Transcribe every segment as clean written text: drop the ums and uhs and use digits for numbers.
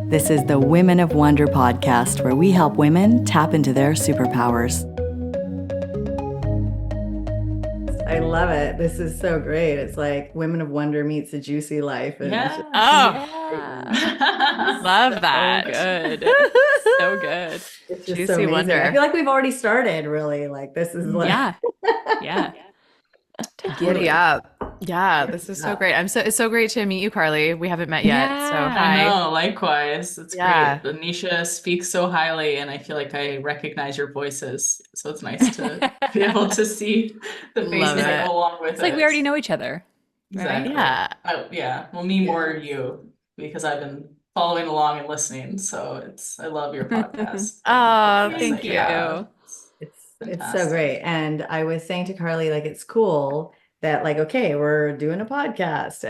This is the Women of Wonder podcast, where we help women tap into their superpowers. I love it. This is so great. It's like Women of Wonder meets a juicy life. And Yeah. Love that. Good. So good. It's just Juicy so amazing. Wonder. I feel like we've already started, really. Like, this is like... Yeah. Giddy up. Yeah, this is so great. It's so great to meet you, Carly. We haven't met yet. So hi. I know, likewise. It's Yeah. great. Anisha speaks so highly, and I feel like I recognize your voices. So it's nice to be able to see the faces that go along with it. It's like we already know each other. Exactly. Yeah. Well, me more you, because I've been following along and listening. So I love your podcast. Oh, thank you. Yeah. It's so great. And I was saying to Carly, like, it's cool that, like, okay, we're doing a podcast,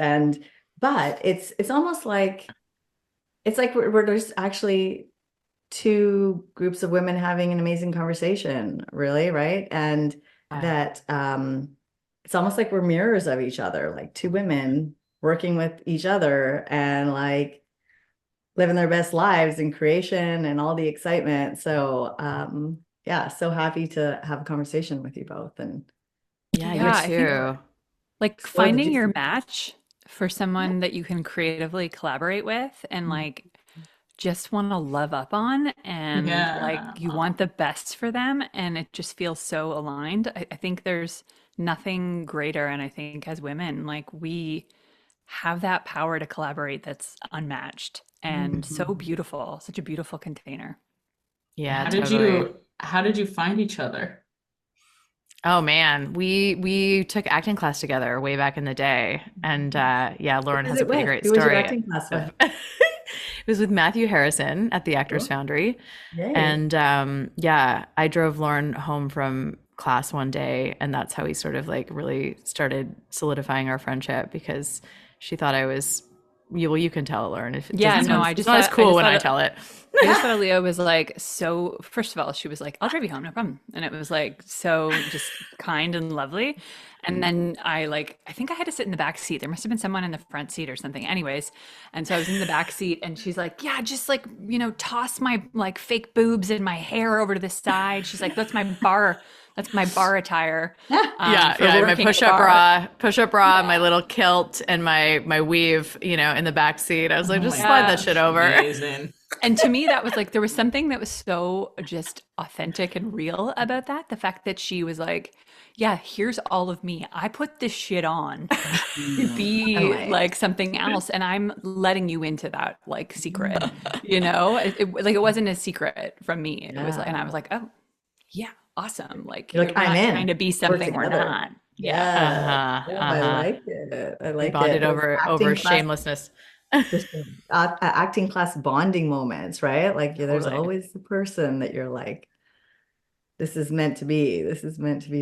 but it's almost like, it's like we're just actually two groups of women having an amazing conversation, really, right? And that it's almost like we're mirrors of each other, like two women working with each other and like living their best lives in creation and all the excitement. So yeah, so happy to have a conversation with you both. And Yeah, you too. Like finding your match for someone that you can creatively collaborate with and like just want to love up on, and like you want the best for them, and it just feels so aligned. I think there's nothing greater, and I think as women, like we have that power to collaborate that's unmatched and so beautiful, such a beautiful container. Yeah, how did you find each other? Oh man, we took acting class together way back in the day, and Lauren has a pretty great story. Who was your acting class with? It was with Matthew Harrison at the Actors Foundry. Yay. And I drove Lauren home from class one day, and that's how we sort of like really started solidifying our friendship, because she thought I was, you can tell it, Lauren. If it it's not as cool when I tell it. I just thought Aliyah was like, so first of all, she was like, I'll drive you home, no problem. And it was like, so just kind and lovely. And then I think I had to sit in the back seat. There must've been someone in the front seat or something. Anyways. And so I was in the back seat, and she's like, yeah, just like, toss my like fake boobs and my hair over to the side. She's like, that's my bar attire. My push-up bra, my little kilt, and my weave, in the back seat. I was like, just slide that shit over. Amazing. And to me, that was like, there was something that was so just authentic and real about that. The fact that she was like, yeah, here's all of me. I put this shit on to be like something else, and I'm letting you into that like secret, it wasn't a secret from me. It was like, and I was like, oh yeah, awesome. Like, you're I'm in. Trying to be something we're not. Yeah. I like it. We bonded over shamelessness. Just acting class bonding moments, right? Like there's always the person that you're like, this is meant to be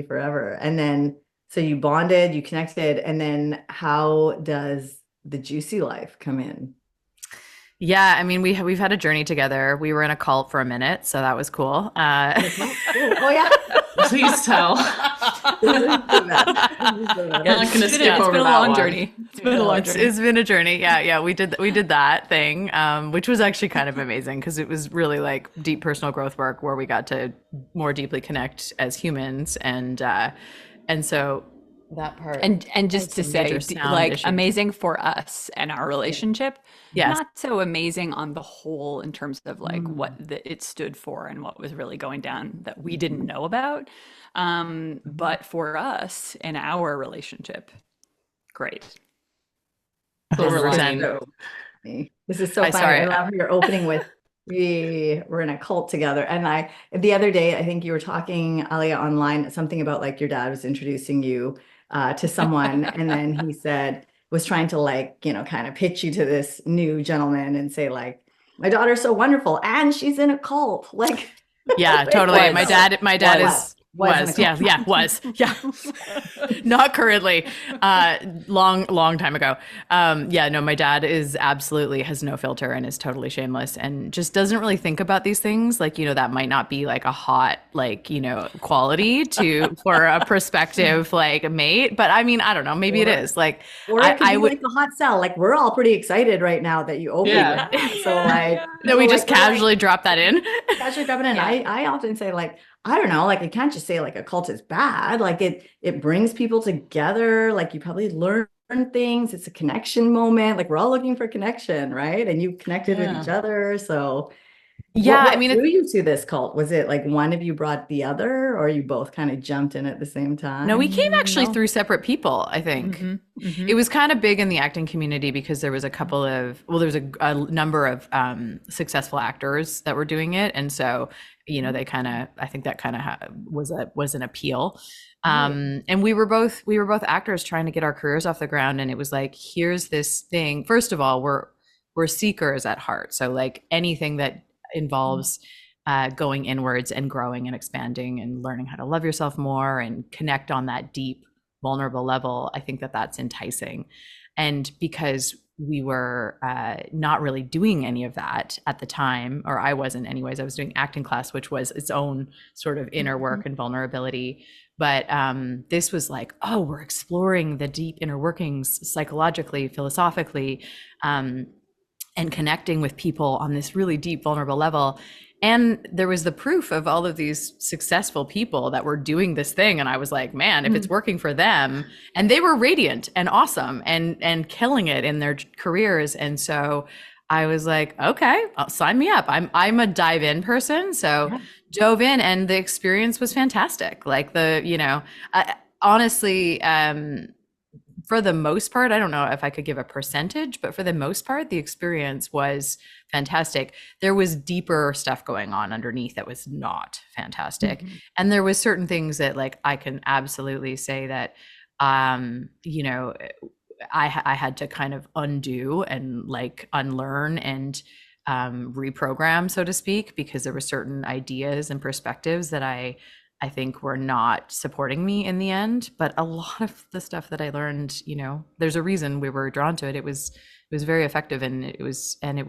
forever. And then so you bonded, you connected, and then how does the juicy life come in? Yeah, I mean, we've had a journey together. We were in a cult for a minute, so that was cool. Oh yeah. Please tell. It's been a long journey. It's been a journey. Yeah. We did that thing, which was actually kind of amazing, because it was really like deep personal growth work where we got to more deeply connect as humans, and so that part. And just to say, like, issues. Amazing for us and our relationship. Yes. Not so amazing on the whole in terms of like what it stood for and what was really going down that we didn't know about. But for us in our relationship, great. This is so fun. I love how you're opening with, we were in a cult together. And the other day, I think you were talking, Aliyah, online, something about like your dad was introducing you to someone. And then he was trying to like, kind of pitch you to this new gentleman and say like, my daughter's so wonderful and she's in a cult. Like, yeah, totally. My dad Was not currently, long time ago. No, my dad is absolutely has no filter and is totally shameless and just doesn't really think about these things. Like, that might not be like a hot, like, quality for a prospective like mate, but I mean, I don't know, maybe it is like, or it could be like a hot sell. Like, we're all pretty excited right now that you opened with that. So like, we just casually drop that in. Casually drop it in. I often say, like, I don't know, like, you can't just say like a cult is bad. Like it brings people together. Like, you probably learn things. It's a connection moment. Like, we're all looking for connection, right? And you connected with each other. So what drew you to this cult? Was it like one of you brought the other, or you both kind of jumped in at the same time? No, we came actually through separate people, I think. It was kind of big in the acting community because there was a couple of, there was a number of successful actors that were doing it. And so, they kind of, I think that kind of was an appeal. And we were both actors trying to get our careers off the ground. And it was like, here's this thing. First of all, we're seekers at heart. So like anything that involves going inwards and growing and expanding and learning how to love yourself more and connect on that deep, vulnerable level, I think that that's enticing. And because we were not really doing any of that at the time, or I wasn't anyways, I was doing acting class, which was its own sort of inner work and vulnerability. But this was like, we're exploring the deep inner workings psychologically, philosophically, and connecting with people on this really deep, vulnerable level. And there was the proof of all of these successful people that were doing this thing. And I was like, man, if it's working for them, and they were radiant and awesome and killing it in their careers. And so I was like, okay, sign me up. I'm a dive in person. So dove in, and the experience was fantastic. Like honestly, for the most part, I don't know if I could give a percentage, but for the most part, the experience was fantastic. There was deeper stuff going on underneath that was not fantastic. And there was certain things that like, I can absolutely say that, I had to kind of undo and like unlearn and reprogram, so to speak, because there were certain ideas and perspectives that I think were not supporting me in the end. But a lot of the stuff that I learned, there's a reason we were drawn to it. It was very effective, and it was there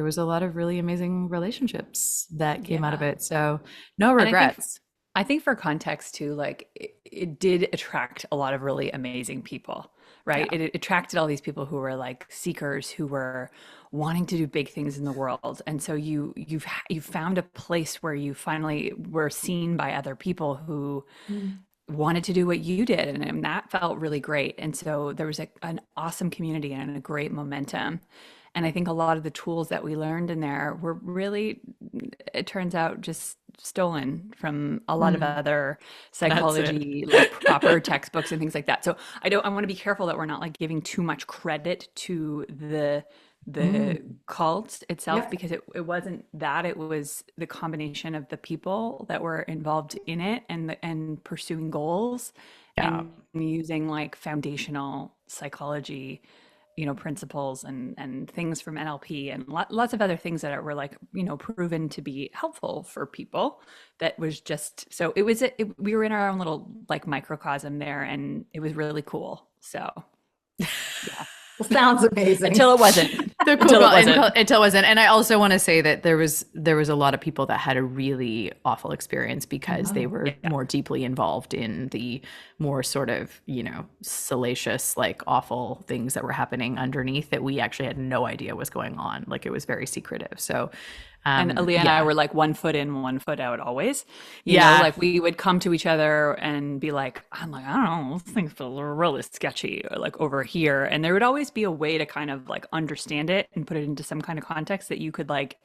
was a lot of really amazing relationships that came out of it. So no regrets. I think for context too, like it did attract a lot of really amazing people, right? It attracted all these people who were like seekers, who were wanting to do big things in the world. And so you found a place where you finally were seen by other people who wanted to do what you did. And that felt really great. And so there was an awesome community and a great momentum. And I think a lot of the tools that we learned in there were really, it turns out, just stolen from a lot of other psychology, like proper textbooks and things like that. So I want to be careful that we're not like giving too much credit to the cult itself, because it wasn't that. It was the combination of the people that were involved in it and pursuing goals and using like foundational psychology principles and things from NLP and lots of other things that were like, proven to be helpful for people. That was just, so we were in our own little like microcosm there, and it was really cool. So yeah. Well, sounds amazing. Until it wasn't. Until it wasn't. And I also want to say that there was a lot of people that had a really awful experience because they were more deeply involved in the more sort of, salacious, like awful things that were happening underneath that we actually had no idea was going on. Like, it was very secretive. So and Aliyah and I were like 1 foot in, 1 foot out always. You know, like we would come to each other and be like, I'm like, I don't know, this things feel really sketchy, or like over here. And there would always be a way to kind of like understand it and put it into some kind of context that you could like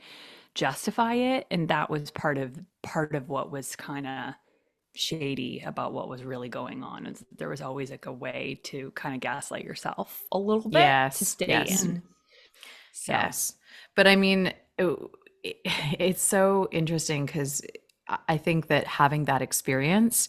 justify it. And that was part of what was kind of shady about what was really going on. Is there was always like a way to kind of gaslight yourself a little bit to stay in. So. Yes. But I mean, it's so interesting because I think that having that experience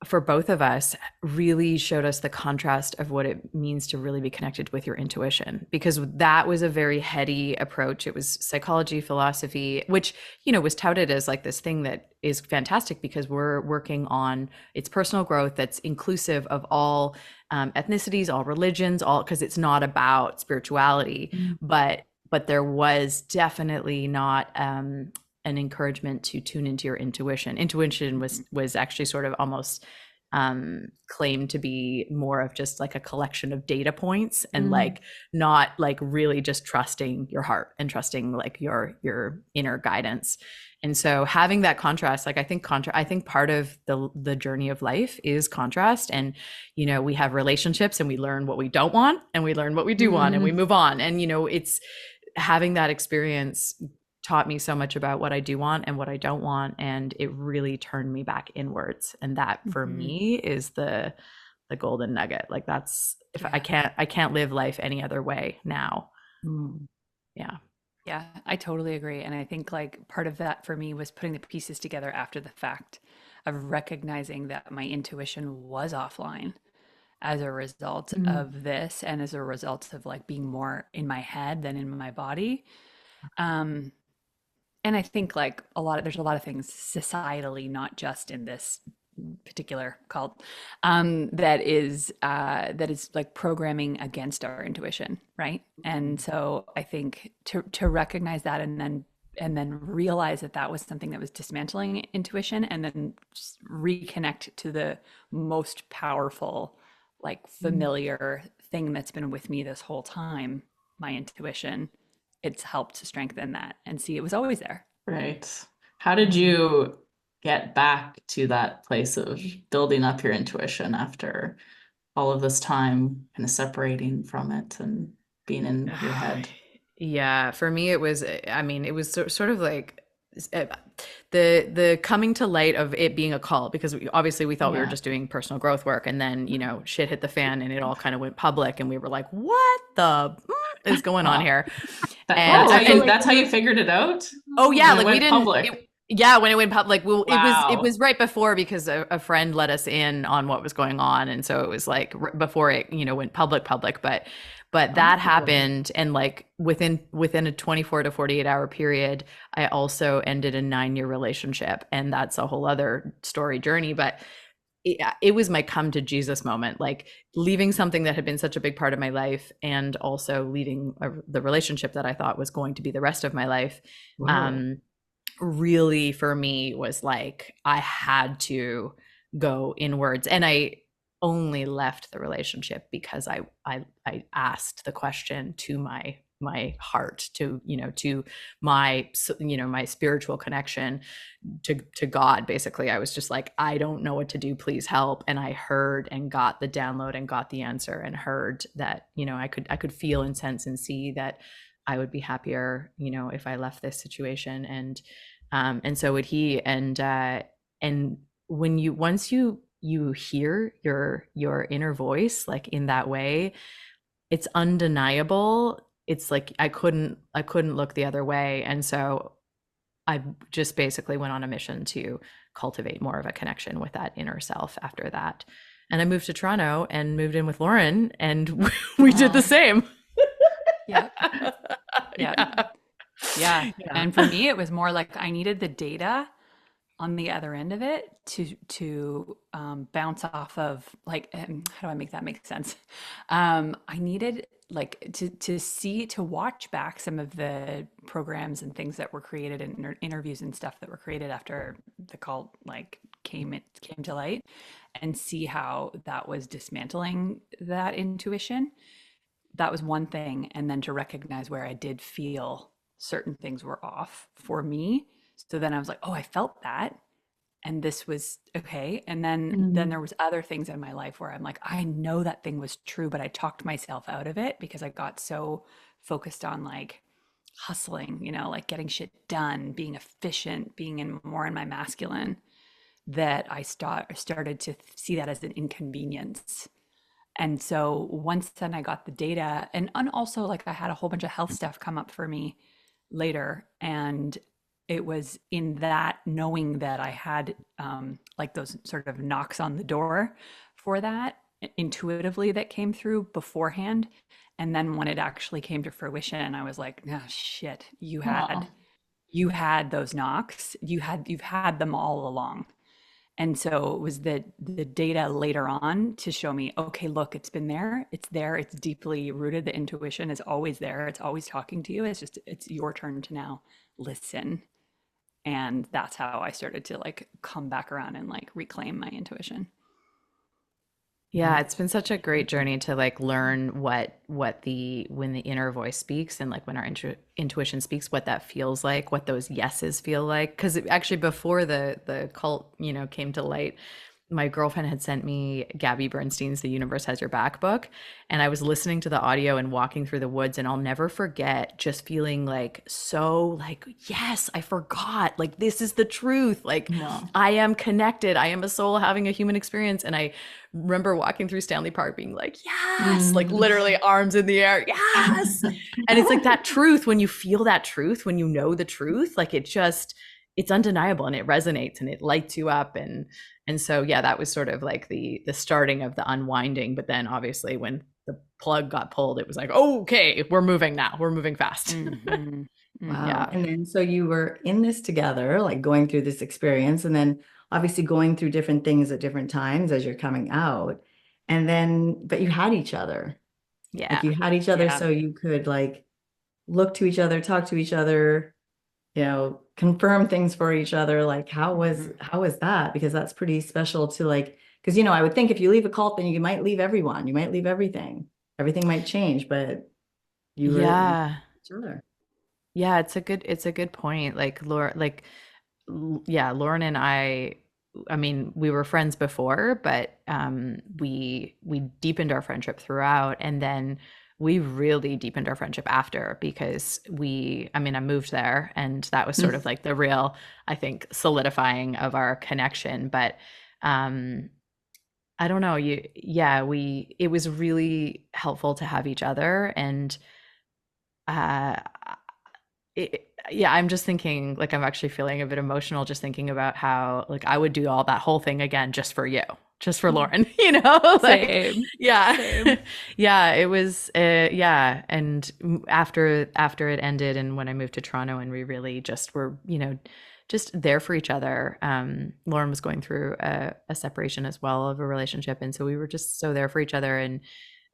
for both of us, really showed us the contrast of what it means to really be connected with your intuition, because that was a very heady approach. It was psychology, philosophy, which, you know, was touted as like this thing that is fantastic because we're working on its personal growth that's inclusive of all ethnicities, all religions, all, because it's not about spirituality. But there was definitely not an encouragement to tune into your intuition. Intuition was actually sort of almost claimed to be more of just like a collection of data points, and like not like really just trusting your heart and trusting like your inner guidance. And so having that contrast, like I think part of the journey of life is contrast. And, you know, we have relationships and we learn what we don't want and we learn what we do want and we move on. And, you know, it's having that experience taught me so much about what I do want and what I don't want. And it really turned me back inwards. And that for me is the golden nugget. Like that's, if I can't live life any other way now. Yeah. Yeah, I totally agree. And I think like part of that for me was putting the pieces together after the fact of recognizing that my intuition was offline as a result of this, and as a result of like being more in my head than in my body. And I think like there's a lot of things societally, not just in this particular cult, that is like programming against our intuition, right? And so I think to recognize that and then realize that was something that was dismantling intuition, and then just reconnect to the most powerful, like familiar thing that's been with me this whole time, my intuition. It's helped to strengthen that and see it was always there. Right. How did you get back to that place of building up your intuition after all of this time kind of separating from it and being in your head? Yeah, for me it was, I mean, it was sort of like the coming to light of it being a cult, because obviously we thought we were just doing personal growth work, and then, you know, shit hit the fan and it all kind of went public, and we were like, what the is going on here? That's how you figured it out? Oh yeah, like we didn't public. When it went public, it was right before, because a friend let us in on what was going on, and so it was like before it, you know, went public. But that happened, and like within a 24 to 48 hour period, I also ended a 9-year relationship, and that's a whole other story journey. But it was my come to Jesus moment, like leaving something that had been such a big part of my life, and also leaving the relationship that I thought was going to be the rest of my life. Really for me was like, I had to go inwards, and I only left the relationship because I asked the question to my heart, to, you know, to my, you know, my spiritual connection to God. Basically, I was just like, I don't know what to do, please help. And I heard and got the download and got the answer, and heard that, you know, I could feel and sense and see that I would be happier, you know, if I left this situation. And so would he. And when once you hear your inner voice, like in that way, it's undeniable. It's like I couldn't look the other way. And so I just basically went on a mission to cultivate more of a connection with that inner self after that. And I moved to Toronto and moved in with Lauren, and we did the same. Yeah. And for me, it was more like I needed the data on the other end of it to bounce off of, like, how do I make that make sense? I needed like to watch back some of the programs and things that were created, and interviews and stuff that were created after the cult like came to light, and see how that was dismantling that intuition. That was one thing. And then to recognize where I did feel certain things were off for me. So then I was like, oh, I felt that, and this was okay. And then there was other things in my life where I'm like, I know that thing was true, but I talked myself out of it because I got so focused on like hustling, you know, like getting shit done, being efficient, being more in my masculine, that I started to see that as an inconvenience. And so once then I got the data, and also like I had a whole bunch of health stuff come up for me later, and it was in that knowing that I had like those sort of knocks on the door for that intuitively that came through beforehand. And then when it actually came to fruition, I was like, oh shit, Wow. you had those knocks. You've had them all along. And so it was the data later on to show me, okay, look, it's been there. It's there. It's deeply rooted. The intuition is always there. It's always talking to you. It's just, it's your turn to now listen. And that's how I started to like come back around and like reclaim my intuition. Yeah, it's been such a great journey to like learn what the when the inner voice speaks and like when our intuition speaks, what that feels like, what those yeses feel like. Because actually, before the cult, came to light, my girlfriend had sent me Gabby Bernstein's The Universe Has Your Back book. And I was listening to the audio and walking through the woods. And I'll never forget just feeling like, so like, yes, I forgot. Like, this is the truth. Like, I am connected. I am a soul having a human experience. And I remember walking through Stanley Park being like, yes, like literally arms in the air. Yes. And it's like that truth, when you feel that truth, when you know the truth, like it's undeniable and it resonates and it lights you up. And so, yeah, that was sort of like the starting of the unwinding. But then obviously when the plug got pulled, it was like, oh, okay, we're moving now. We're moving fast. Mm-hmm. Wow. Yeah. And then so you were in this together, like going through this experience, and then obviously going through different things at different times as you're coming out. And then, but you had each other. Yeah. Like you had each other so you could like look to each other, talk to each other, confirm things for each other. Like how was that? Because that's pretty special to like, because I would think if you leave a cult, then you might leave everyone, you might leave everything. Everything might change, but you were each other. Yeah, it's a good point. Like Lauren and I mean, we were friends before, but we deepened our friendship throughout, and then we really deepened our friendship after because I moved there, and that was sort of like the real, I think, solidifying of our connection. But I don't know, it was really helpful to have each other, and I'm just thinking, like, I'm actually feeling a bit emotional just thinking about how, like, I would do all that whole thing again just for you, just for Lauren, like, Same. yeah, Same. yeah, it was, yeah. And after it ended, and when I moved to Toronto, and we really just were, just there for each other. Lauren was going through a separation as well of a relationship, and so we were just so there for each other,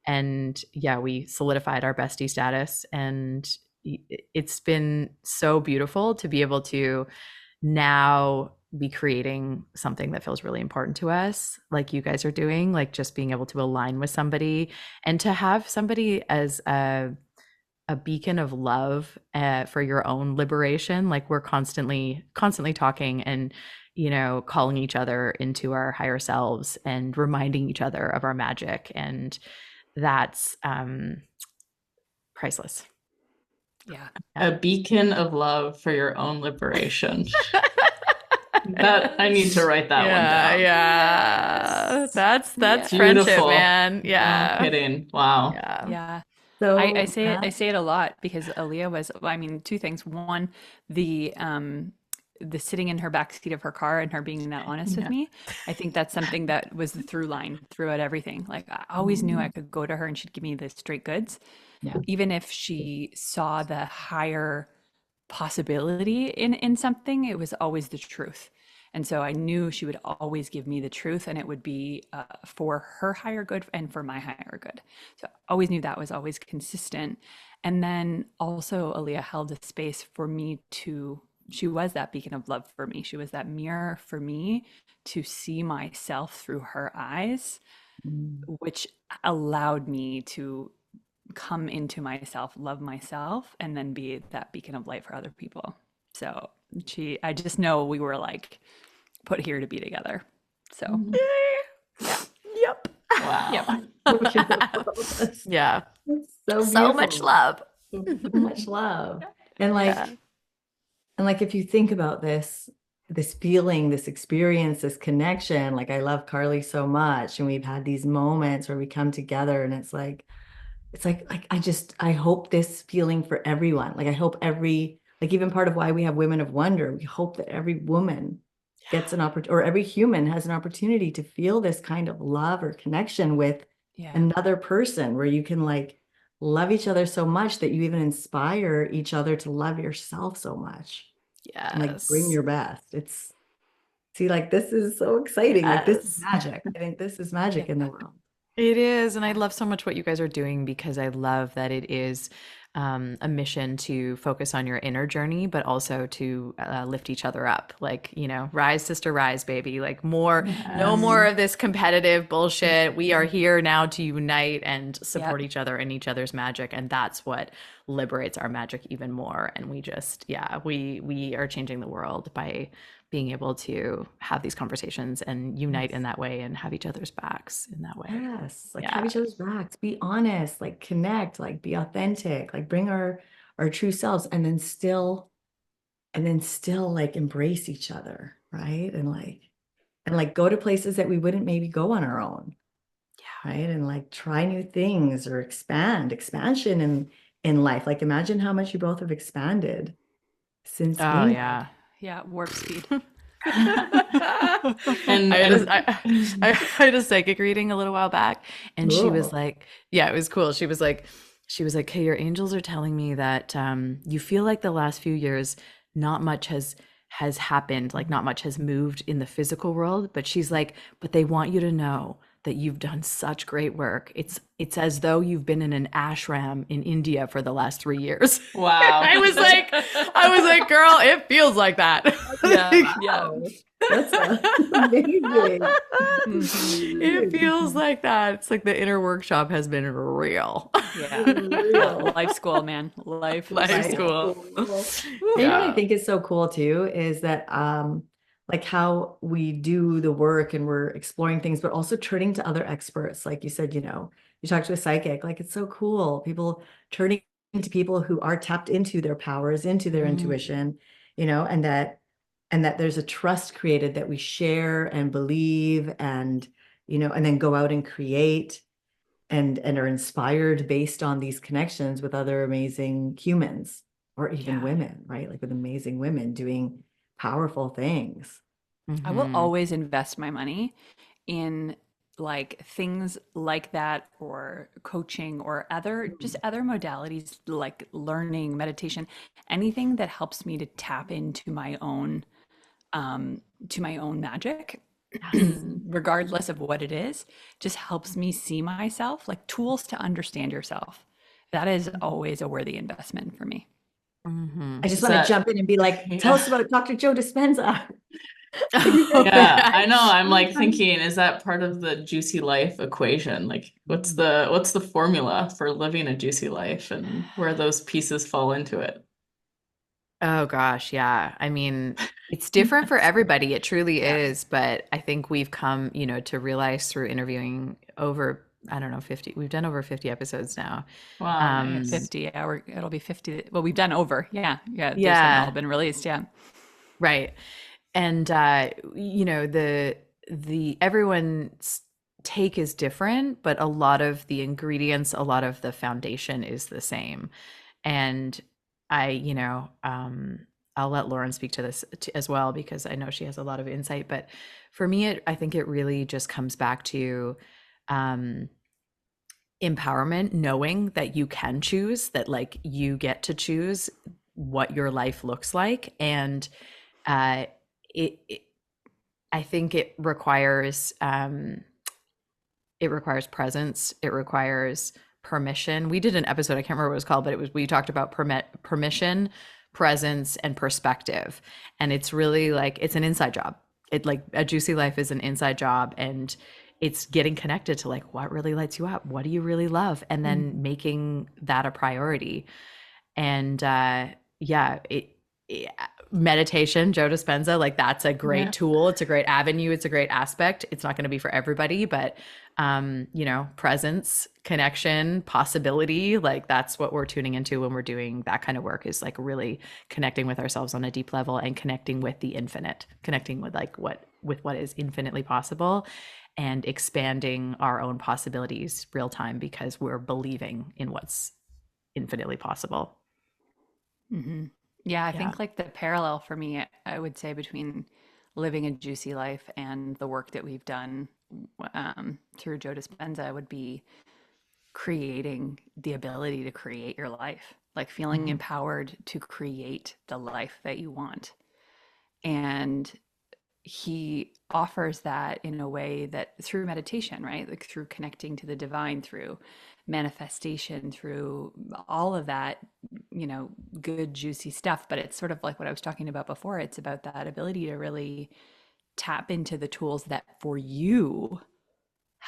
and yeah, we solidified our bestie status, and it's been so beautiful to be able to now be creating something that feels really important to us, like you guys are doing, like just being able to align with somebody and to have somebody as a beacon of love for your own liberation. Like we're constantly talking and calling each other into our higher selves and reminding each other of our magic, and that's priceless. Yeah. A beacon of love for your own liberation. That I need to write that one down. Yeah. Yes. That's Beautiful. friendship, man. Yeah. No kidding. Wow. Yeah. So I say it a lot because Aliyah was, two things. One, the sitting in her backseat of her car and her being that honest with me. I think that's something that was the through line throughout everything. Like I always knew I could go to her and she'd give me the straight goods. Yeah. Even if she saw the higher possibility in something, it was always the truth. And so I knew she would always give me the truth, and it would be for her higher good and for my higher good. So I always knew that was always consistent. And then also Aliyah held a space for me she was that beacon of love for me. She was that mirror for me to see myself through her eyes, which allowed me to come into myself, love myself, and then be that beacon of light for other people. So I just know we were like put here to be together. So yeah. Yep. Wow. Yep. Yeah. So much love. So much love. And like if you think about this feeling, this experience, this connection, like I love Carly so much, and we've had these moments where we come together, and it's like I hope this feeling for everyone. Like I hope every like even part of why we have Women of Wonder, we hope that every woman gets an opportunity, or every human has an opportunity to feel this kind of love or connection with another person, where you can like love each other so much that you even inspire each other to love yourself so much. Yes. And like bring your best. It's, see, like this is so exciting. Like this is magic. I think this is magic in the world. It is. And I love so much what you guys are doing, because I love that it is a mission to focus on your inner journey, but also to lift each other up. Like, you know, rise, sister, rise, baby. Like more, no more of this competitive bullshit. We are here now to unite and support each other and each other's magic. And that's what liberates our magic even more. And we just, we are changing the world by being able to have these conversations and unite in that way and have each other's backs in that way. Yes, like have each other's backs, be honest, like connect, like be authentic, like bring our true selves, and then still like embrace each other, right? And like go to places that we wouldn't maybe go on our own. Yeah. Right. And like try new things or expansion in life. Like imagine how much you both have expanded since being warp speed. And I had a psychic reading a little while back, and she was like, it was cool. She was like, hey, your angels are telling me that you feel like the last few years not much has happened, like not much has moved in the physical world, but she's like, but they want you to know that you've done such great work. It's as though you've been in an ashram in India for the last 3 years. Wow. I was like, girl, it feels like that. That's amazing. It feels like that. It's like the inner workshop has been real. Life school, man. Life school. You know what I think is so cool too is that like how we do the work and we're exploring things, but also turning to other experts. Like you said, you know, you talked to a psychic, like it's so cool. People turning to people who are tapped into their powers, into their intuition, you know, and that there's a trust created that we share and believe and, you know, and then go out and create and are inspired based on these connections with other amazing humans or even women, right? Like with amazing women doing powerful things. I will always invest my money in like things like that, or coaching, or other modalities like learning, meditation, anything that helps me to tap into my own magic, regardless of what it is, just helps me see myself, like tools to understand yourself. That is always a worthy investment for me. I just want to jump in and be like, tell us about Dr. Joe Dispenza. I know. I'm like thinking, is that part of the juicy life equation? Like, what's the formula for living a juicy life, and where those pieces fall into it? Oh gosh, yeah. I mean, it's different for everybody. It truly is. But I think we've come, you know, to realize through interviewing over, I don't know, 50. We've done over 50 episodes now. Wow, nice. 50. It'll be 50. Well, we've done over. Yeah. Those have all been released. Yeah. Right. And you know, the everyone's take is different, but a lot of the ingredients, a lot of the foundation is the same. And you know, I'll let Lauren speak to this as well, because I know she has a lot of insight. But for me, I think it really just comes back to empowerment, knowing that you can choose, that like you get to choose what your life looks like. And I think it requires presence. It requires permission. We did an episode, I can't remember what it was called, but we talked about permission, presence, and perspective. And it's really like, it's an inside job. It like a juicy life is an inside job, and it's getting connected to like, what really lights you up? What do you really love? And then making that a priority. And meditation, Joe Dispenza, like that's a great tool. It's a great avenue. It's a great aspect. It's not going to be for everybody, but you know, presence, connection, possibility, like that's what we're tuning into when we're doing that kind of work, is like really connecting with ourselves on a deep level and connecting with the infinite, connecting with like what is infinitely possible, and expanding our own possibilities real time, because we're believing in what's infinitely possible. Yeah, I think like the parallel for me, I would say, between living a juicy life and the work that we've done through Joe Dispenza would be creating the ability to create your life, like feeling empowered to create the life that you want. And he offers that in a way that through meditation, right? Like through connecting to the divine, through manifestation, through all of that, good, juicy stuff. But it's sort of like what I was talking about before. It's about that ability to really tap into the tools that for you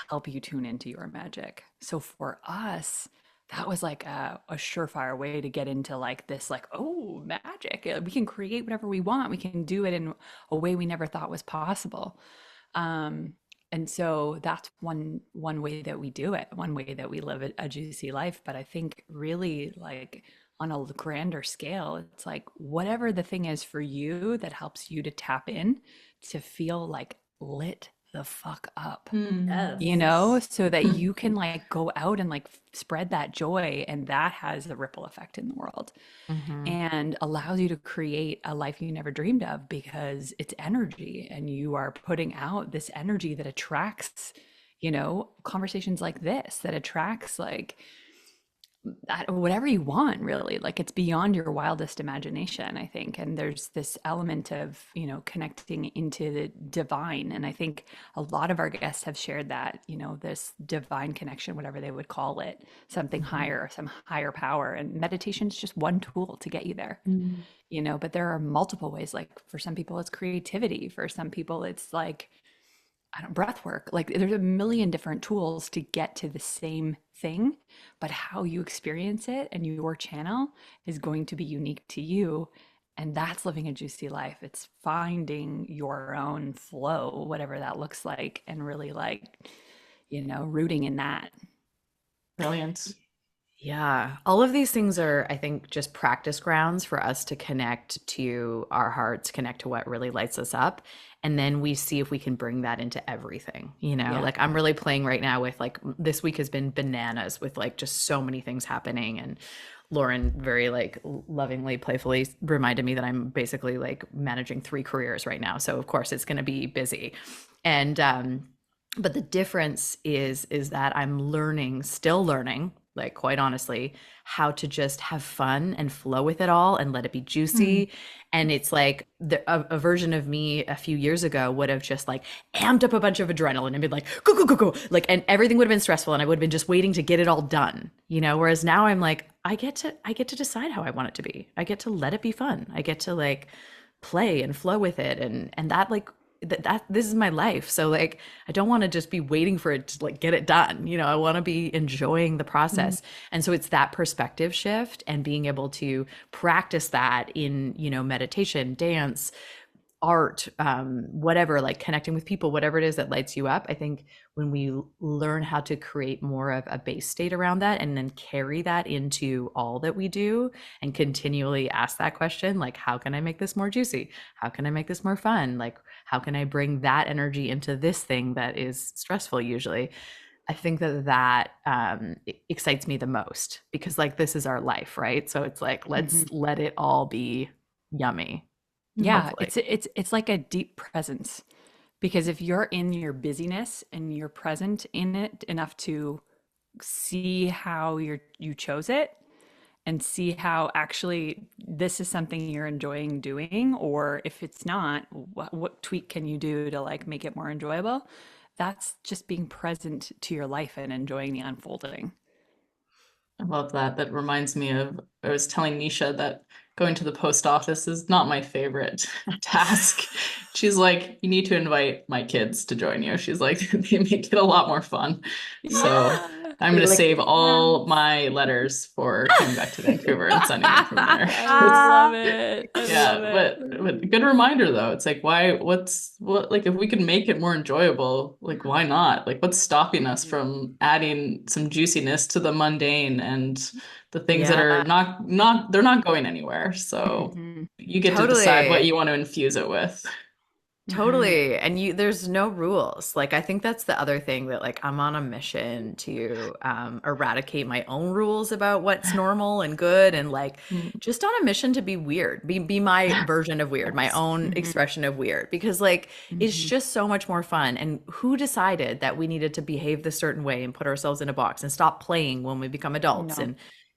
help you tune into your magic. So for us, that was like a surefire way to get into like this, like, oh, magic. We can create whatever we want. We can do it in a way we never thought was possible. And so that's one way that we do it, one way that we live a juicy life. But I think really like on a grander scale, it's like whatever the thing is for you that helps you to tap in to feel like lit the fuck up, so that you can like go out and like spread that joy, and that has a ripple effect in the world and allows you to create a life you never dreamed of, because it's energy and you are putting out this energy that attracts, conversations like this, that attracts like whatever you want, really. Like it's beyond your wildest imagination, I think. And there's this element of connecting into the divine, and I think a lot of our guests have shared that, this divine connection, whatever they would call it, something higher, some higher power. And meditation is just one tool to get you there. But there are multiple ways. Like for some people it's creativity, for some people it's like breath work. Like there's a million different tools to get to the same thing, but how you experience it and your channel is going to be unique to you. And that's living a juicy life. It's finding your own flow, whatever that looks like, and really like, rooting in that. Brilliant. Yeah. All of these things are, I think, just practice grounds for us to connect to our hearts, connect to what really lights us up. And then we see if we can bring that into everything, like I'm really playing right now with like, this week has been bananas with like just so many things happening. And Lauren very like lovingly, playfully reminded me that I'm basically like managing 3 careers right now. So of course it's going to be busy. And, but the difference is that I'm still learning, like quite honestly, how to just have fun and flow with it all and let it be juicy. And it's like a version of me a few years ago would have just like amped up a bunch of adrenaline and been like, go, go, go, go. Like, and everything would have been stressful and I would have been just waiting to get it all done, whereas now I'm like, I get to decide how I want it to be. I get to let it be fun. I get to like play and flow with it. And that like, that this is my life. So like I don't want to just be waiting for it to like get it done. I want to be enjoying the process. And so it's that perspective shift and being able to practice that in meditation, dance, art, whatever, like connecting with people, whatever it is that lights you up. I think when we learn how to create more of a base state around that and then carry that into all that we do and continually ask that question, like, how can I make this more juicy? How can I make this more fun? Like, how can I bring that energy into this thing that is stressful usually? I think that excites me the most, because like, this is our life, right? So it's like, let's let it all be yummy. Yeah, it's like a deep presence, because if you're in your busyness and you're present in it enough to see how you chose it and see how actually this is something you're enjoying doing, or if it's not, what tweak can you do to like make it more enjoyable? That's just being present to your life and enjoying the unfolding. I love that. That reminds me of, I was telling Nisha that going to the post office is not my favorite task. She's like, you need to invite my kids to join you. She's like, they make it a lot more fun. So I'm going to save all my letters for coming back to Vancouver and sending them from there. I love it. But good reminder though. It's like, like if we can make it more enjoyable, like why not? Like what's stopping us from adding some juiciness to the mundane and the things that are they're not going anywhere. So you get to decide what you want to infuse it with. Totally. And there's no rules. Like, I think that's the other thing that, like, I'm on a mission to eradicate my own rules about what's normal and good, and like just on a mission to be weird, be my version of weird, my own expression of weird, because like it's just so much more fun. And who decided that we needed to behave this certain way and put ourselves in a box and stop playing when we become adults? No. And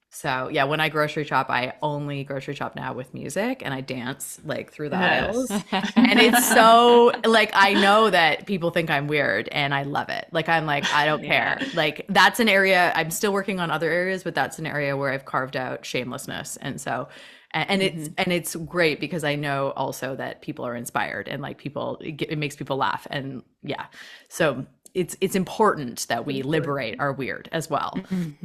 so yeah, when I grocery shop, I only grocery shop now with music, and I dance like through the aisles. And it's so like, I know that people think I'm weird, and I love it. Like, I'm like, I don't care. Like, that's an area I'm still working on, other areas, but that's an area where I've carved out shamelessness. And so it's great because I know also that people are inspired, and like it makes people laugh. And yeah, so it's important that we liberate our weird as well.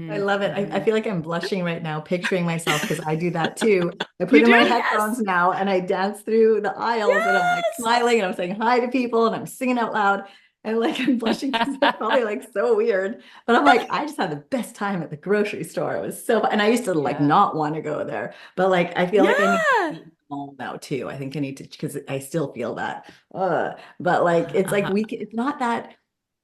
I love it. I feel like I'm blushing right now, picturing myself, because I do that too. I put in my headphones now and I dance through the aisles, and I'm like smiling, and I'm saying hi to people, and I'm singing out loud, and like I'm blushing because they're probably like so weird. But I'm like, I just had the best time at the grocery store. It was so fun. And I used to like not want to go there, but like I feel like I need to be small now too. I think I need to, because I still feel that. But like it's like it's not that.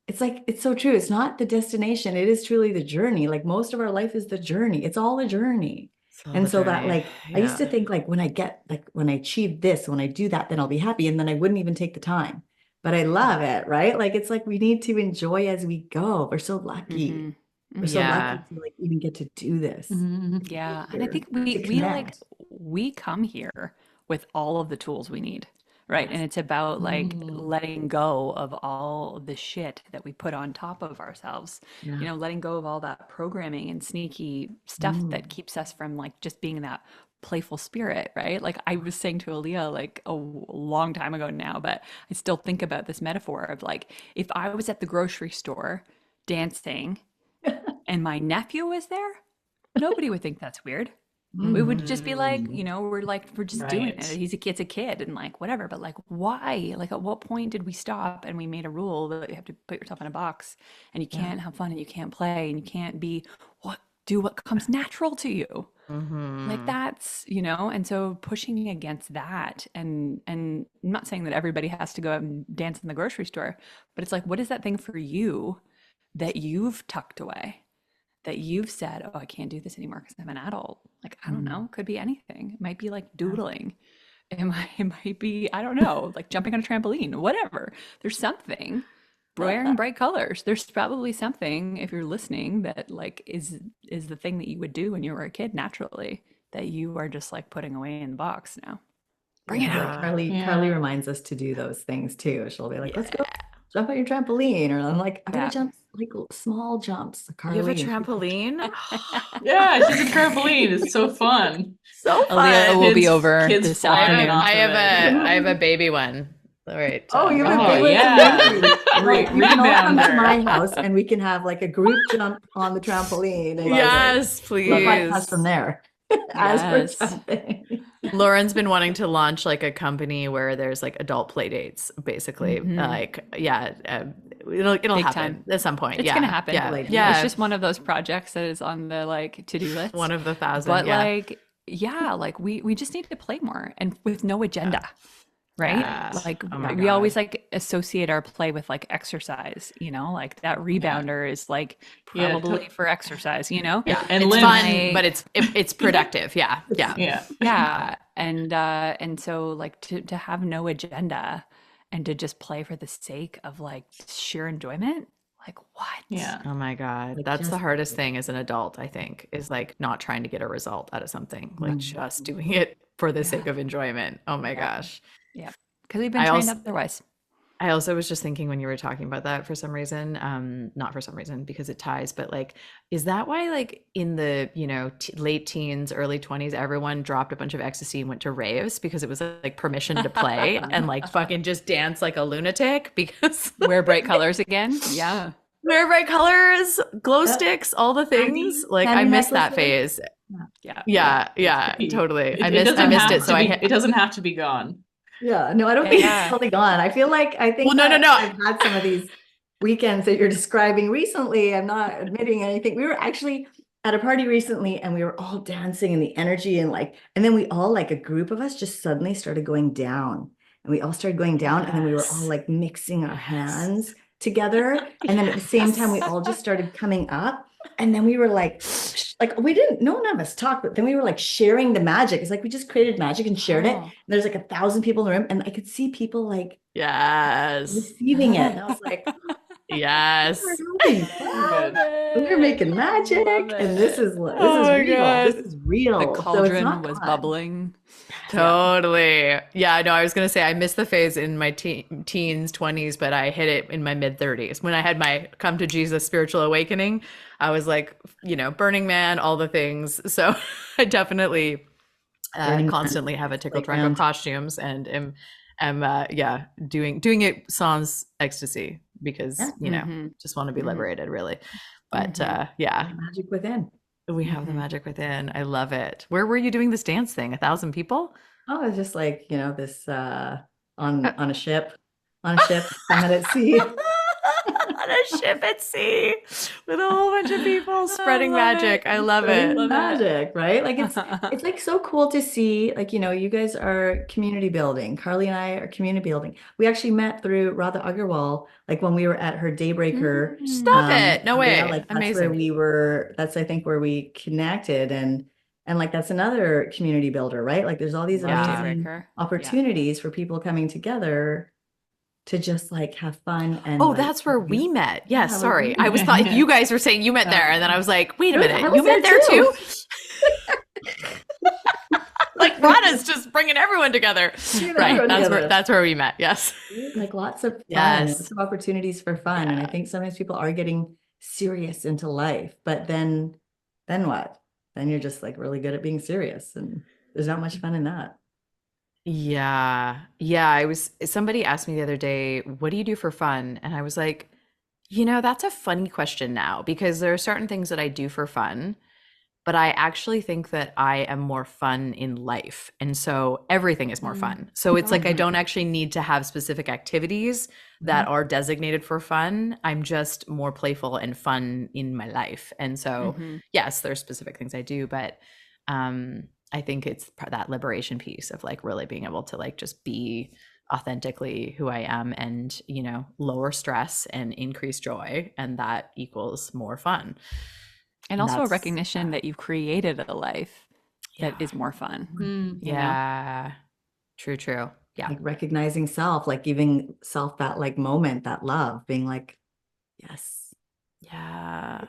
It's like, it's so true. It's not the destination. It is truly the journey. Like, most of our life is the journey. It's all a journey. And so that, like, I used to think like, when I achieve this, when I do that, then I'll be happy. And then I wouldn't even take the time. But I love it, right? Like, it's like, we need to enjoy as we go. We're so lucky. We're so lucky to like even get to do this. Yeah. And I think we come here with all of the tools we need. Right. And it's about like letting go of all the shit that we put on top of ourselves, letting go of all that programming and sneaky stuff that keeps us from like just being that playful spirit. Right. Like, I was saying to Aliyah like a long time ago now, but I still think about this metaphor of like, if I was at the grocery store dancing and my nephew was there, nobody would think that's weird. We would just be like, we're just doing it. He's a kid and like whatever. But like, why? Like, at what point did we stop and we made a rule that you have to put yourself in a box, and you can't have fun, and you can't play, and you can't do what comes natural to you. Like, that's, and so pushing against that, and I'm not saying that everybody has to go out and dance in the grocery store, but it's like, what is that thing for you that you've tucked away? That you've said, oh, I can't do this anymore because I'm an adult. Like, I don't know, could be anything. It might be like doodling. It might be, I don't know, like jumping on a trampoline, whatever. There's something. Wearing bright colors. There's probably something, if you're listening, that like is the thing that you would do when you were a kid naturally, that you are just like putting away in the box now. Bring it out. Carly reminds us to do those things too. She'll be like, let's go jump on your trampoline. Or I'm like, I'm gonna jump like small jumps. Carly, you have a trampoline? Yeah, she's a trampoline. It's so fun. So fun. Aliyah will be over this afternoon. I have a baby one. All right. Oh, you have a baby one? Yeah. Right. We can all come to my house and we can have like a group jump on the trampoline. Yes, please. Podcast from there. As for jumping. Lauren's been wanting to launch like a company where there's like adult play dates, basically. Like, it'll happen at some point. It's gonna happen. Yeah. It's just one of those projects that is on the like to-do list. One of the 1,000. But like we just need to play more, and with no agenda. Right? Yes. Like, we always like associate our play with like exercise, like that rebounder is like probably for exercise, Yeah. And it's fun, but it's productive. Yeah. And so like to have no agenda and to just play for the sake of like sheer enjoyment. Like, what? Yeah. Oh my God. Like, that's the hardest thing as an adult, I think, is like not trying to get a result out of something, like just doing it for the sake of enjoyment. Oh my gosh. Yeah. Because we've been trained otherwise. I also was just thinking when you were talking about that for some reason, not for some reason, because it ties, but like, is that why like in the, late teens, early 20s, everyone dropped a bunch of ecstasy and went to raves because it was like permission to play and like fucking just dance like a lunatic because wear bright colors again. Yeah. Wear bright colors, glow sticks, all the things. Like, I missed that phase. Yeah, totally. I missed it. So it doesn't have to be gone. Yeah, no, I don't think it's totally gone. I think no. I've had some of these weekends that you're describing recently. I'm not admitting anything. We were actually at a party recently and we were all dancing and the energy and then we all, like a group of us, just suddenly started going down. and we all started going down, and then we were all like mixing our hands together. And then at the same time, we all just started coming up. And then we were like we didn't, none of us talked, but then we were like sharing the magic. It's like we just created magic and shared it. And there's like 1,000 people in the room, and I could see people like receiving it. And I was like, yes, we're making magic, and this is real. This is real. The cauldron was bubbling. Totally. Yeah, no, I was gonna say I missed the phase in my teens, 20s, but I hit it in my mid 30s when I had my come to Jesus spiritual awakening. I was like, Burning Man, all the things. So I definitely constantly have a tickle track of costumes, and am doing it sans ecstasy because just want to be liberated, really. But magic within. We have the magic within. I love it. Where were you doing this dance thing? 1,000 people? Oh, it was just like, this on a ship, summit at sea. On a ship at sea with a whole bunch of people spreading magic. I love it. Magic, right? Like it's like so cool to see, like, you guys are community building. Carly and I are community building. We actually met through Radha Agarwal, like when we were at her Daybreaker. Stop it. No way. Like that's amazing. where that's I think where we connected, and like that's another community builder, right? Like there's all these amazing opportunities for people coming together to just like have fun. And that's where we met. Yeah, sorry. I was thought you guys were saying you met there, and then I was like, wait a minute, you met there too? Like Radha's just bringing everyone together. Right. That's where we met. Yes. Like lots of fun, lots of opportunities for fun. And I think sometimes people are getting serious into life, but then what? Then you're just like really good at being serious, and there's not much fun in that. Yeah. Somebody asked me the other day, what do you do for fun? And I was like, that's a funny question now, because there are certain things that I do for fun, but I actually think that I am more fun in life. And so everything is more fun. So it's like, I don't actually need to have specific activities that are designated for fun. I'm just more playful and fun in my life. And so, yes, there's specific things I do, but, I think it's that liberation piece of like really being able to like just be authentically who I am, and lower stress and increase joy, and that equals more fun. And also a recognition that you've created a life that is more fun. Yeah. True. Yeah. Like recognizing self, like giving self that like moment, that love, being like, yes. Yeah,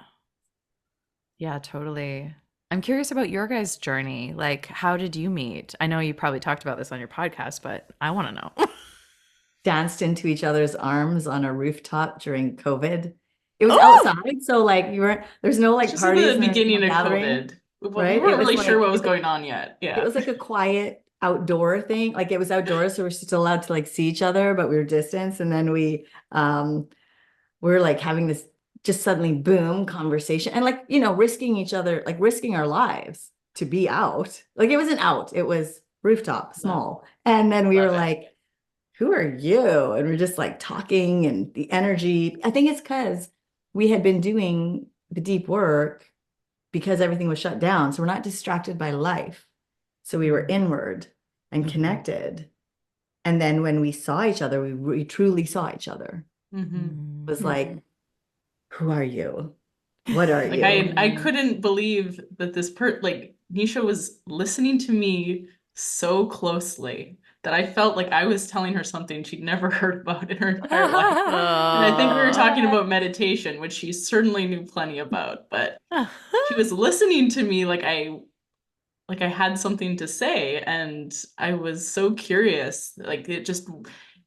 totally. I'm curious about your guys' journey. Like, how did you meet? I know you probably talked about this on your podcast, but I want to know. Danced into each other's arms on a rooftop during COVID. It was outside, so like there's no like just parties. At the beginning of COVID, right? We weren't really sure what was going on yet. Yeah, it was like a quiet outdoor thing. Like it was outdoors, so we're still allowed to like see each other, but we were distanced. And then we were like having this just suddenly boom conversation, and like risking each other, like risking our lives to be out. Like it wasn't out, it was rooftop, small. And then we were like, who are you? And we're just like talking, and the energy, I think it's because we had been doing the deep work because everything was shut down, so we're not distracted by life, so we were inward and connected. And then when we saw each other, we truly saw each other. It was like, who are you? What are you? I couldn't believe that this like Nisha was listening to me so closely that I felt like I was telling her something she'd never heard about in her entire life. And I think we were talking about meditation, which she certainly knew plenty about, but she was listening to me like I had something to say, and I was so curious. Like it just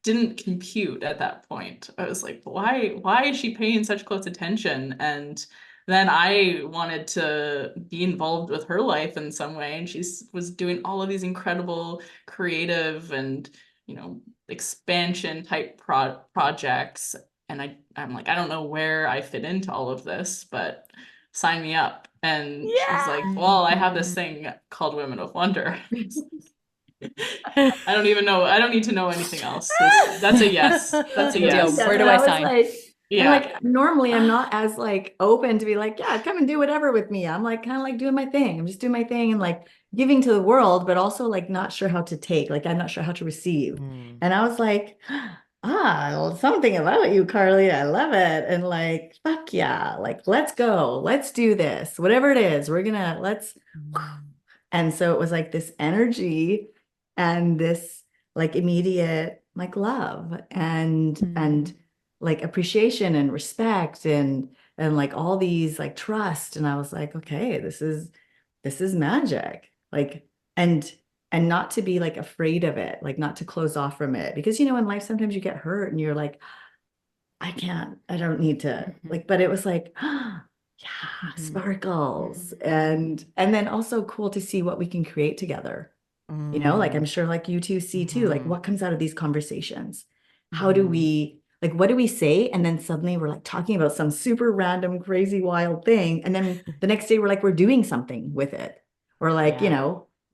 didn't compute at that point. I was like, why is she paying such close attention? And then I wanted to be involved with her life in some way, and she was doing all of these incredible creative and expansion type projects, and I'm like, I don't know where I fit into all of this, but sign me up. And she's like, well, I have this thing called Women of Wonder. I don't even know. I don't need to know anything else. That's a yes. That's a yes. Where do I sign? And like normally I'm not as like open to be like, yeah, come and do whatever with me. I'm like kind of like doing my thing. I'm just doing my thing and like giving to the world, but also like not sure how to take. Like I'm not sure how to receive. And I was like, well, something about you, Carly. I love it. And like, fuck yeah, like let's go, let's do this, whatever it is. Let's. And so it was like this energy and this like immediate like love and like appreciation and respect and like all these like trust. And I was like, okay, this is magic. Like and not to be like afraid of it, like not to close off from it. Because in life sometimes you get hurt and you're like, I don't need to like, but it was like, yeah, sparkles. And then also cool to see what we can create together. Like I'm sure like you two see too, like what comes out of these conversations? How do we like what do we say? And then suddenly we're like talking about some super random, crazy, wild thing. And then the next day we're like, we're doing something with it. Or like,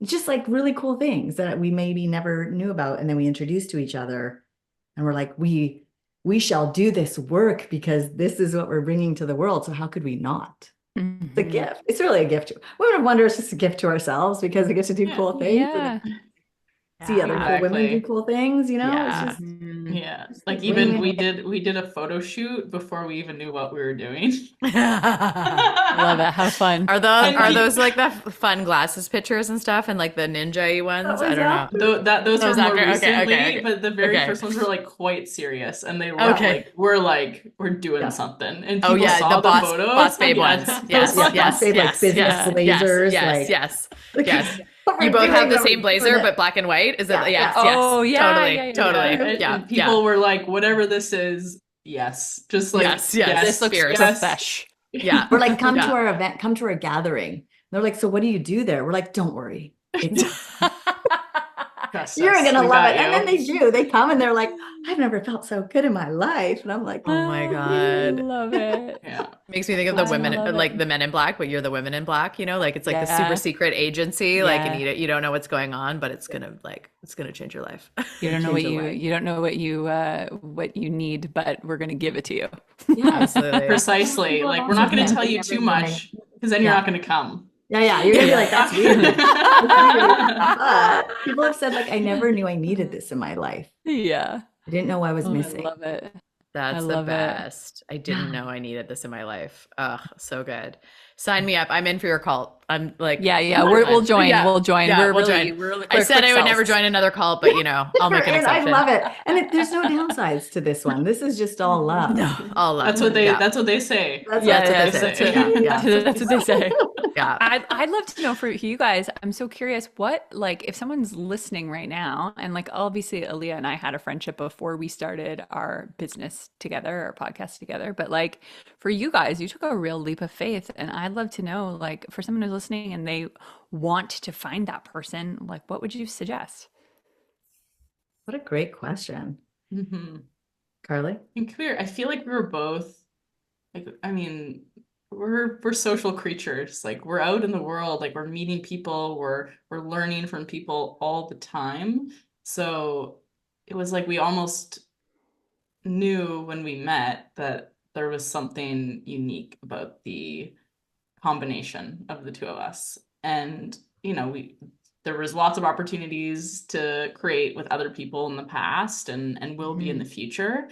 just like really cool things that we maybe never knew about. And then we introduce to each other and we're like, we shall do this work because this is what we're bringing to the world. So how could we not? It's a gift. It's really a gift. Women of Wonder is just a gift to ourselves because we get to do cool things. Yeah. See other cool women do cool things, Yeah. It's just like even we did a photo shoot before we even knew what we were doing. Love it. How fun. Are those like the fun glasses pictures and stuff and like the ninja ones? I don't know. Those were more recently, okay. But the very first ones were like quite serious and they were we're doing something. And people saw the boss, photos. Boss babe ones. Yes. Like business blazers. Yes. You both have the same blazer, but black and white. Is it? Yes. Oh, yeah. Totally. And people were like, whatever this is, yes. Just like, yes. This looks fresh. Yeah. We're like, come to our event, come to our gathering. And they're like, so what do you do there? We're like, don't worry. You're going to love it. And then they do. They come and they're like, I've never felt so good in my life. And I'm like, oh my God. I love it. Makes me think of the women, like the men in black, but you're the women in black, like it's like the super secret agency, like, and you don't know what's going on, but it's going to change your life. You don't know what you need, but we're going to give it to you. Yeah, absolutely. Precisely. Like, we're not going to tell you too much because then you're not going to come. Yeah. You're going to be like, that's weird. People have said like, I never knew I needed this in my life. Yeah. I didn't know I was missing. I love it. That's the best. I didn't know I needed this in my life. Oh, so good. Sign me up. I'm in for your cult. I'm like, we'll join. Yeah. We'll join. Yeah, we're really I said I would never join another cult, but I'll make an exception. I love it. And there's no downsides to this one. This is just all love. No, all love. That's what they say. That's what they say. Yeah. I'd love to know for you guys, I'm so curious what, like, if someone's listening right now, and like, obviously Aliyah and I had a friendship before we started our business together, our podcast together, but like for you guys, you took a real leap of faith. And I'd love to know, like, for someone who's listening and they want to find that person, like, what would you suggest? What a great question. Carly? I feel like we were both, like, I mean, we're social creatures. Like, we're out in the world, like, we're meeting people, we're learning from people all the time. So it was like we almost knew when we met that there was something unique about the combination of the two of us. And there was lots of opportunities to create with other people in the past and will be in the future,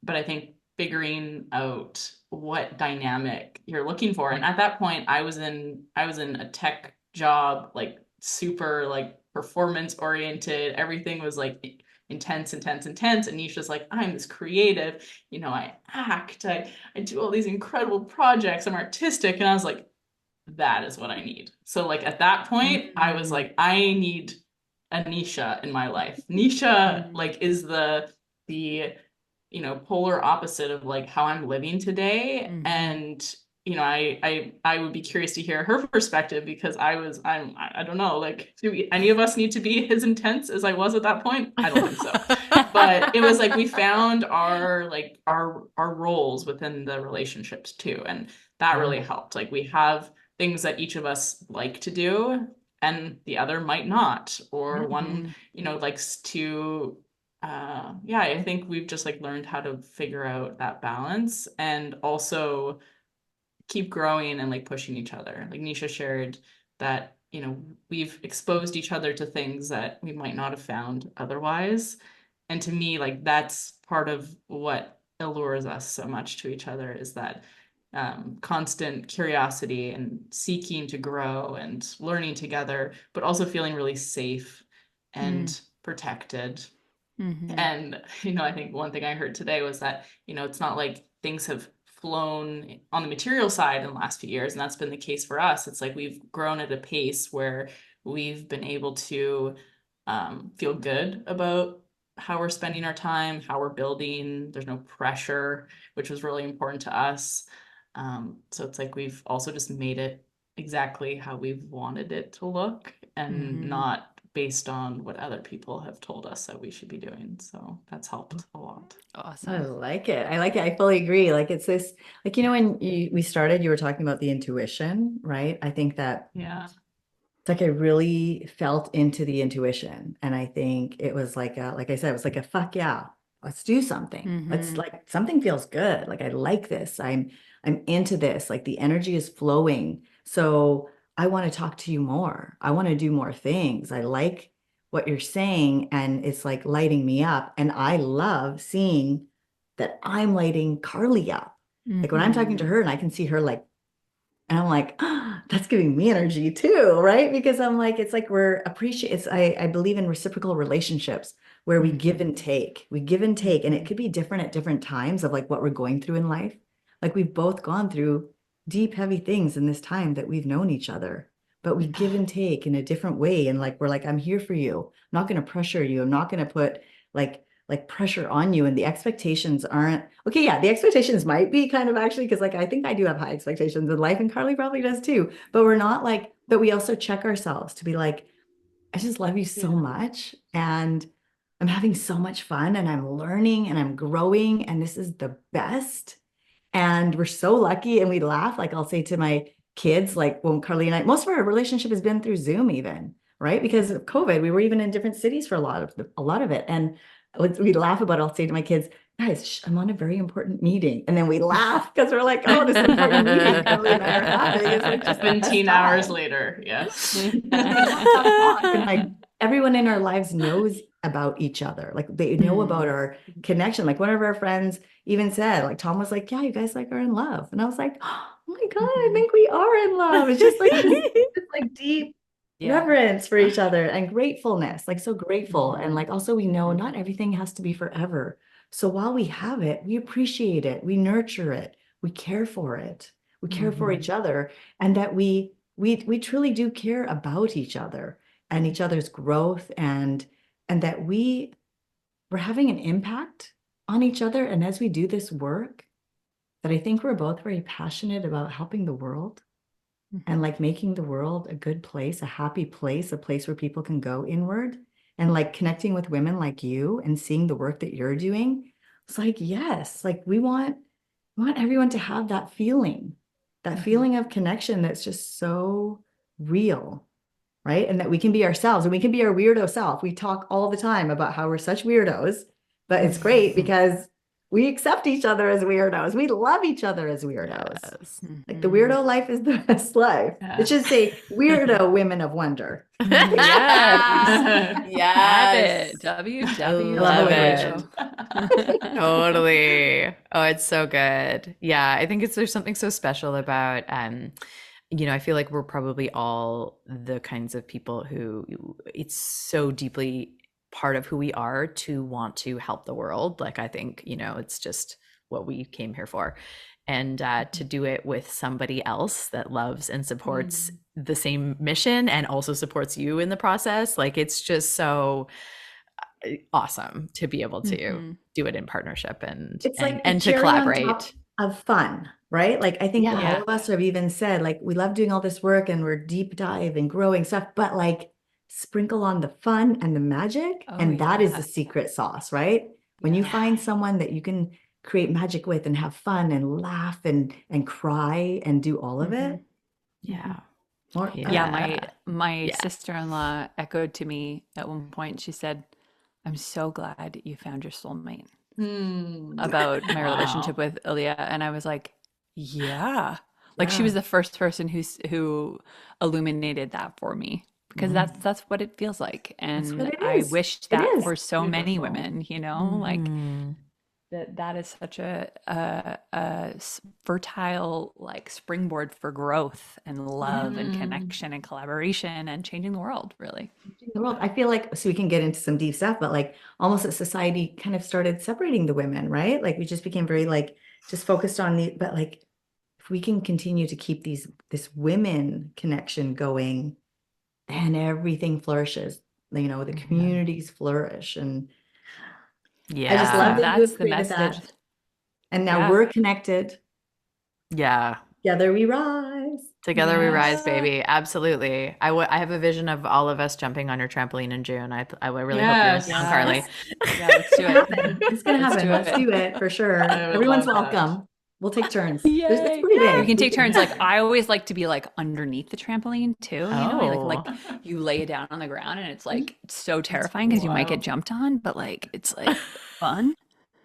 but I think figuring out what dynamic you're looking for. And at that point I was in a tech job, like super like performance oriented. Everything was like intense. And Nisha's like, I'm this creative, I act, I do all these incredible projects, I'm artistic. And I was like, that is what I need. So like at that point, I was like, I need a Nisha in my life. Nisha like is the polar opposite of like how I'm living today. And I would be curious to hear her perspective because I don't know, like, do any of us need to be as intense as I was at that point? I don't think so. But it was like we found our roles within the relationships too, and that really helped. Like, we have things that each of us like to do and the other might not, or one likes to yeah, I think we've just like learned how to figure out that balance and also keep growing and like pushing each other. Like Nisha shared that, you know, we've exposed each other to things that we might not have found otherwise. And to me, like that's part of what allures us so much to each other, is that constant curiosity and seeking to grow and learning together, but also feeling really safe and protected. And, you know, I think one thing I heard today was that, you know, it's not like things have flown on the material side in the last few years, and that's been the case for us. It's like we've grown at a pace where we've been able to feel good about how we're spending our time, how we're building. There's no pressure, which was really important to us. So it's like we've also just made it exactly how we've wanted it to look, and not based on what other people have told us that we should be doing. So that's helped a lot. Awesome. I like it. I like it. I fully agree. Like it's this, like, you know, when we started, you were talking about the intuition, right? I think that it's like I really felt into the intuition. And I think it was like like I said, it was like a fuck yeah, let's do something. Let's like something feels good. Like I like this. I'm into this. Like the energy is flowing. So I want to talk to you more. I want to do more things. I like what you're saying, and it's like lighting me up. And I love seeing that I'm lighting Carly up. Like when I'm talking to her and I can see her like, and I'm like, oh, that's giving me energy too, right? Because I'm like, it's like we're appreciate. It's I believe in reciprocal relationships where we give and take. We give and take, and it could be different at different times of like what we're going through in life. Like we've both gone through deep, heavy things in this time that we've known each other, but we give and take in a different way. And like we're like, I'm here for you. I'm not going to pressure you. I'm not going to put like pressure on you, and the expectations aren't okay. Yeah, the expectations might be kind of actually, because like I think I do have high expectations in life, and Carly probably does too, but we're not like, but we also check ourselves to be like, I just love you so much, and I'm having so much fun, and I'm learning and I'm growing, and this is the best. And we're so lucky, and we laugh. Like I'll say to my kids, like when Carly and I, most of our relationship has been through Zoom even, right? Because of COVID, we were even in different cities for a lot of it. And we laugh about it. I'll say to my kids, guys, I'm on a very important meeting. And then we laugh because we're like, oh, this important meeting Carly and I are having. It's like just 17 hours later. Yes. And like everyone in our lives knows about each other. Like they know about our connection. Like one of our friends even said, like Tom was like, yeah, you guys like are in love. And I was like, oh my God, I think we are in love. It's just like this like deep reverence for each other and gratefulness, like so grateful. And like also we know not everything has to be forever. So while we have it, we appreciate it, we nurture it, we care for it, we care for each other, and that we truly do care about each other and each other's growth, and that we're having an impact on each other. And as we do this work, that I think we're both very passionate about helping the world and like making the world a good place, a happy place, a place where people can go inward, and like connecting with women like you and seeing the work that you're doing. It's like, yes, like we want everyone to have that feeling of connection that's just so real, right? And that we can be ourselves, and we can be our weirdo self. We talk all the time about how we're such weirdos, but it's great because we accept each other as weirdos. We love each other as weirdos. Yes. Like the weirdo life is the best life. It should say weirdo women of wonder. Yes. Yes. WW. Love it. Totally. Oh, it's so good. Yeah, I think there's something so special about you know, I feel like we're probably all the kinds of people who it's so deeply part of who we are to want to help the world. Like I think, you know, it's just what we came here for. And to do it with somebody else that loves and supports the same mission and also supports you in the process. Like it's just so awesome to be able to do it in partnership and it's like and to collaborate. Of fun, right? Like I think all of us have even said, like, we love doing all this work and we're deep dive and growing stuff, but like sprinkle on the fun and the magic. And that is the secret sauce, right? When you find someone that you can create magic with and have fun and laugh and cry and do all of it. My sister-in-law echoed to me at one point. She said, I'm so glad you found your soulmate Hmm. about my Wow. relationship with Iliyah. And I was like, yeah. Like she was the first person who illuminated that for me, because that's what it feels like. And I wish that for so many women, you know, like that is such a fertile like springboard for growth and love and connection and collaboration and changing the world, really. Changing the world. I feel like, so we can get into some deep stuff, but like almost that society kind of started separating the women, right? Like we just became very like just focused on the, but like if we can continue to keep this women connection going, then everything flourishes. You know, the communities flourish. And I just love that you that's have the created message. that. And now we're connected. Yeah. Together we rise. Together we rise, baby. Absolutely. I have a vision of all of us jumping on your trampoline in June. I really hope you're down, Carly. Yeah, let's do it. It's gonna happen. Let's do it for sure. Everyone's welcome. We'll take turns. It's pretty big. We can take turns. Like I always like to be like underneath the trampoline too. You know, like you lay it down on the ground, and it's like so terrifying because you might get jumped on, but like it's like fun.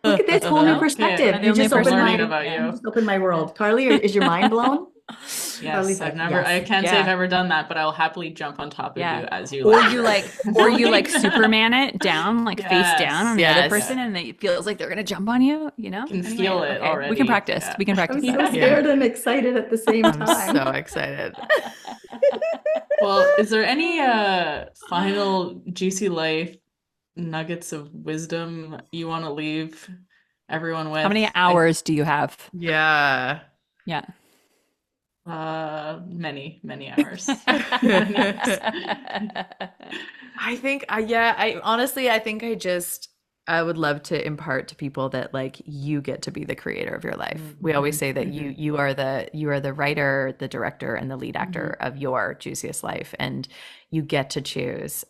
Look at this whole new perspective. You just opened my world. Carly, is your mind blown? Yes, I can't say I've ever done that, but I'll happily jump on top of you as you or you like Superman it down, like face down on the other person, and it feels like they're gonna jump on you, you know? You can feel it already. We can practice. We can practice. I'm so scared and excited at the same time. I'm so excited. Well, is there any final juicy life nuggets of wisdom you want to leave everyone with? How many hours do you have? Yeah. Many hours. I think I honestly I would love to impart to people that like you get to be the creator of your life. We always say that you are the writer, the director, and the lead actor of your juiciest life, and you get to choose.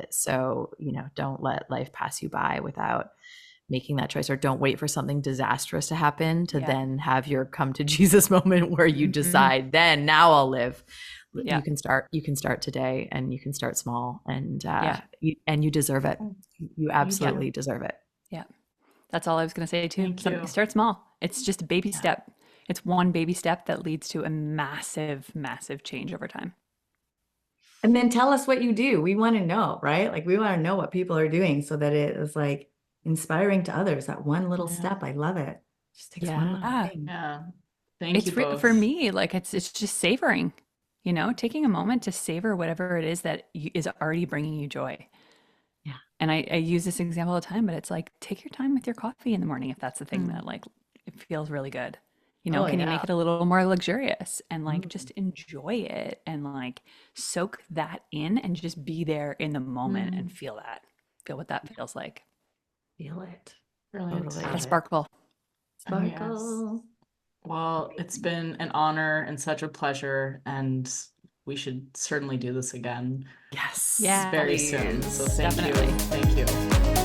So, you know, don't let life pass you by without making that choice, or don't wait for something disastrous to happen to then have your come to Jesus moment where you decide, then now I'll live. You can start today, and you can start small, and you deserve it. You absolutely deserve it. Yeah. That's all I was going to say too. Start small. It's just a baby step. It's one baby step that leads to a massive, massive change over time. And then tell us what you do. We want to know, right? Like we want to know what people are doing so that it is like inspiring to others. That one little step. I love it. Just takes one little thing. Yeah. Thank you both. For me, like it's just savoring, you know, taking a moment to savor whatever it is that is already bringing you joy. Yeah. And I use this example all the time, but it's like, take your time with your coffee in the morning. If that's the thing that like, it feels really good, you know, can you make it a little more luxurious and like, just enjoy it and like soak that in and just be there in the moment and feel what that feels like. Feel it. Brilliant. Totally. Sparkle. Sparkle. Well, it's been an honor and such a pleasure, and we should certainly do this again. Yes. Yeah. Very soon. So thank Definitely. you. Thank you.